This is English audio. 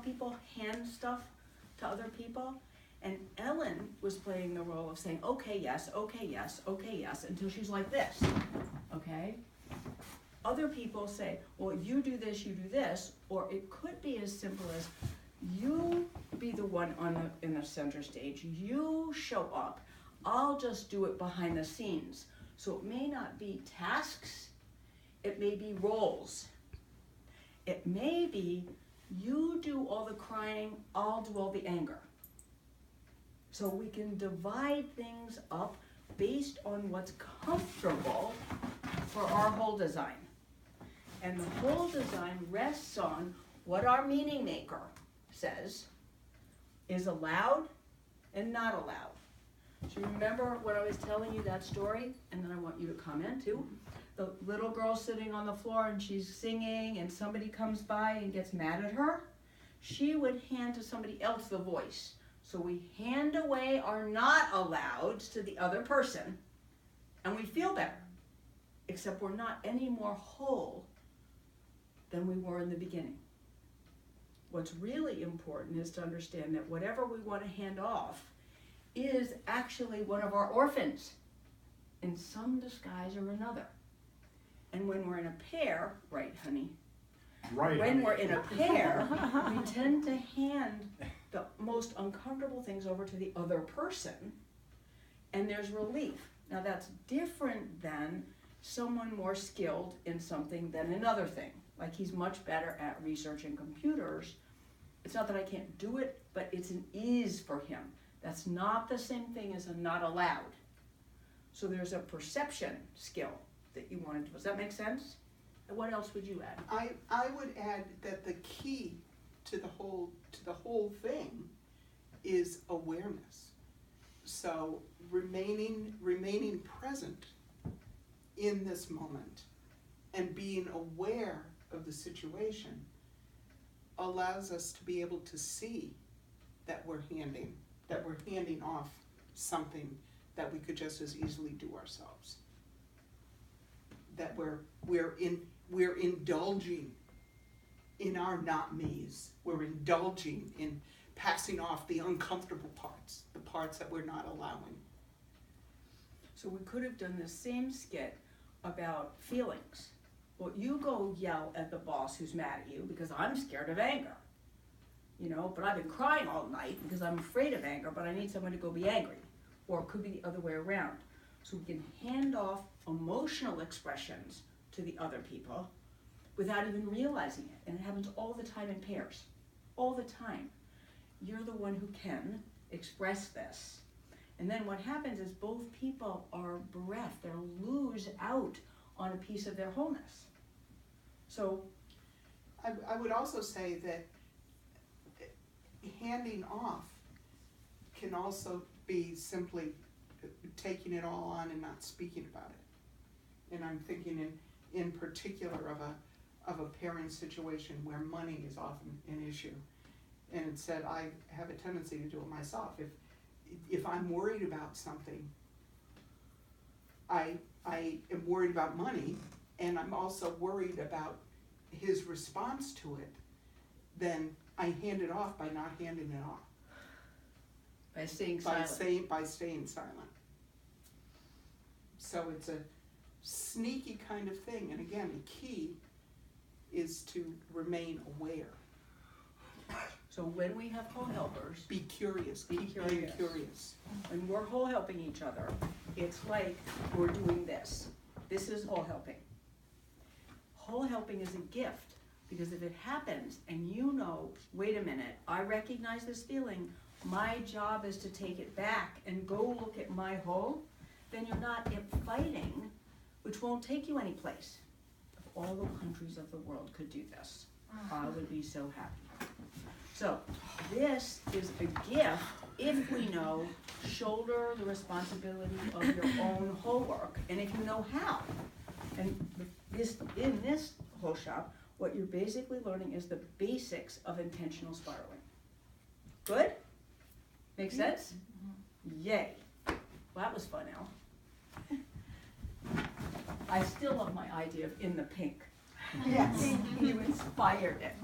people hand stuff to other people? And Ellen was playing the role of saying, okay, yes, okay, yes, okay, yes, until she's like this, okay? Other people say, well, you do this, or it could be as simple as you be the one in the center stage, you show up, I'll just do it behind the scenes. So it may not be tasks, it may be roles. It may be you do all the crying, I'll do all the anger. So we can divide things up based on what's comfortable for our whole design. And the whole design rests on what our meaning maker says is allowed and not allowed. So you remember when I was telling you that story, and then I want you to comment too. The little girl sitting on the floor and she's singing and somebody comes by and gets mad at her. She would hand to somebody else the voice. So we hand away our not allows to the other person and we feel better, except we're not any more whole than we were in the beginning. What's really important is to understand that whatever we want to hand off is actually one of our orphans in some disguise or another. And when we're in a pair, right, honey? Right. When we're in a pair, we tend to hand the most uncomfortable things over to the other person, and there's relief. Now that's different than someone more skilled in something than another thing. Like he's much better at researching computers. It's not that I can't do it, but it's an ease for him. That's not the same thing as a not allowed. So there's a perception skill that you want to do. Does that make sense? And what else would you add? I would add that the key to the whole thing is awareness. So remaining present in this moment and being aware of the situation allows us to be able to see that we're handing off something that we could just as easily do ourselves. That we're indulging in our not me's. We're indulging in passing off the uncomfortable parts, the parts that we're not allowing. So we could have done the same skit about feelings. Well, you go yell at the boss who's mad at you because I'm scared of anger. You know, but I've been crying all night because I'm afraid of anger, but I need someone to go be angry. Or it could be the other way around. So we can hand off emotional expressions to the other people without even realizing it. And it happens all the time in pairs. All the time. You're the one who can express this. And then what happens is both people are bereft. They'll lose out on a piece of their wholeness. So I would also say that handing off can also be simply taking it all on and not speaking about it. And I'm thinking in particular of a parent situation where money is often an issue. And it said I have a tendency to do it myself. If I'm worried about something, I am worried about money, and I'm also worried about his response to it, then I hand it off by not handing it off. by staying silent. By staying silent. So it's a sneaky kind of thing. And again, the key is to remain aware. So when we have co-helpers, Be curious. Be Keep curious. being curious. when we're whole helping each other, it's like we're doing this. This is whole helping. Whole helping is a gift, because if it happens and you know, wait a minute, I recognize this feeling, my job is to take it back and go look at my whole, then you're not fighting, which won't take you anyplace. If all the countries of the world could do this, I would be so happy. So this is a gift if we know, shoulder the responsibility of your own whole work, and if you know how. And in this whole shop, what you're basically learning is the basics of intentional spiraling. Good? Make sense? Yay. Well, that was fun, Al. I still love my idea of in the pink. Yes. You inspired it.